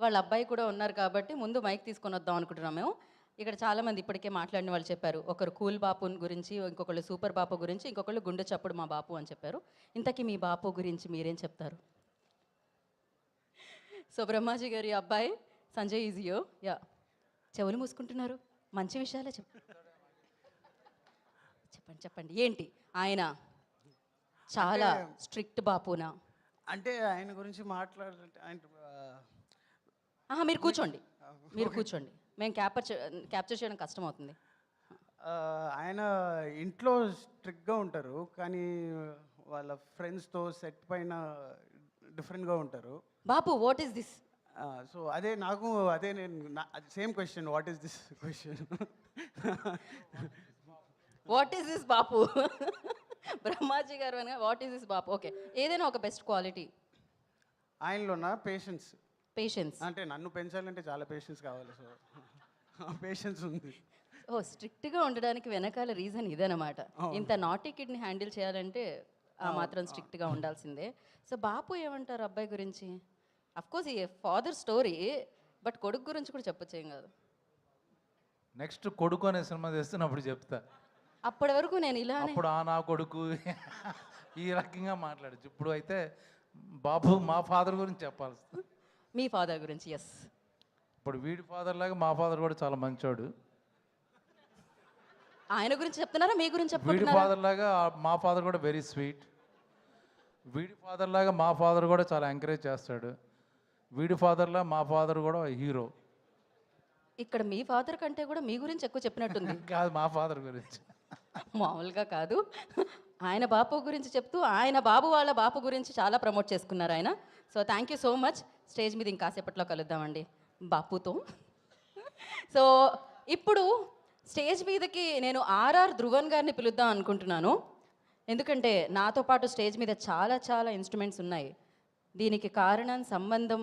వాళ్ళ అబ్బాయి కూడా ఉన్నారు కాబట్టి ముందు మైక్ తీసుకొని వద్దాం అనుకుంటున్నాం మేము. ఇక్కడ చాలామంది ఇప్పటికే మాట్లాడిన వాళ్ళు చెప్పారు. ఒకరు కూల్ బాపు గురించి, ఇంకొకళ్ళు సూపర్ బాపు గురించి, ఇంకొకళ్ళు గుండె చప్పుడు మా బాపు అని చెప్పారు. ఇంతకీ మీ బాపు గురించి మీరేం చెప్తారు? సో బ్రహ్మాజీ గారి అబ్బాయి సంజయ్ ఈజియో. యా, చెవులు మూసుకుంటున్నారు, మంచి విషయాలే చెప్పండి చెప్పండి. ఏంటి ఆయన చాలా స్ట్రిక్ట్ బాపునా? అంటే ఆయన గురించి మాట్లాడాలంటే ఆయన మీరు కూర్చోండి, మీరు కూర్చోండి. మేము క్యాప్చర్ చేయడం కష్టం అవుతుంది. ఆయన ఇంట్లో స్ట్రిక్ట్గా ఉంటారు, కానీ వాళ్ళ ఫ్రెండ్స్తో సెట్ పైన డిఫరెంట్గా ఉంటారు. Bapu, what is this? So అదే నేను same question, what is this question? What is this Bapu? Brahmaji గారు అనగా what is this Bapu. Okay, ఏదైనా ఒక బెస్ట్ క్వాలిటీ ఆయనలోనా? పేషెన్స్. పేషెన్స్. అంటే నన్ను పెంచాలంటే చాలా పేషెన్స్ కావాలి, సో పేషెన్స్ ఉంది. ఓ, స్ట్రిక్ట్గా ఉండడానికి వెనకాల రీజన్ ఇదనమాట. ఇంత నాటీ కిడ్ని హ్యాండిల్ చేయాలంటే ఆ మాత్రం స్ట్రిక్ట్గా ఉండాల్సిందే. సో బాపు ఏమంటారు అబ్బాయి గురించి? అఫ్కోర్స్ ఈ ఫాదర్ స్టోరీ, బట్ కొడుకు గురించి కూడా చెప్పొచ్చు, ఏం కాదు. నెక్స్ట్ కొడుకు అనే సినిమా చేస్తున్నప్పుడు చెప్తా. అప్పటి వరకు నేను ఇలా అప్పుడు నా కొడుకు ఈ రకంగా మాట్లాడచ్చు. ఇప్పుడు అయితే బాబు మా ఫాదర్ గురించి చెప్పాల్సి. మీ ఫాదర్ గురించి? ఎస్. ఇప్పుడు వీడి ఫాదర్ లాగా మా ఫాదర్ కూడా చాలా మంచోడు. ఆయన గురించి చెప్తున్నారా, మీ గురించి వీడి చెప్పుకుంటున్నారా? ఫాదర్ లాగా మా ఫాదర్ కూడా వెరీ స్వీట్. వీడి ఫాదర్ లాగా మా ఫాదర్ కూడా చాలా ఎంకరేజ్ చేస్తాడు. వీడి ఫాదర్లా మా ఫాదర్ కూడా హీరో. ఇక్కడ మీ ఫాదర్ కంటే కూడా మీ గురించి ఎక్కువ చెప్పినట్టుంది. కాదు, మా ఫాదర్ గురించి. మామూలుగా కాదు, ఆయన బాపు గురించి చెప్తూ ఆయన బాబు వాళ్ళ బాపు గురించి చాలా ప్రమోట్ చేసుకున్నారు ఆయన. So thank you so much. Stage మీద ఇంకాసేపట్లో కలుద్దామండి బాపుతో. సో ఇప్పుడు స్టేజ్ మీదకి నేను ఆర్ఆర్ ధ్రువన్ గారిని పిలుద్దాం అనుకుంటున్నాను. ఎందుకంటే నాతో పాటు స్టేజ్ మీద చాలా చాలా ఇన్స్ట్రుమెంట్స్ ఉన్నాయి. దీనికి కారణం, సంబంధం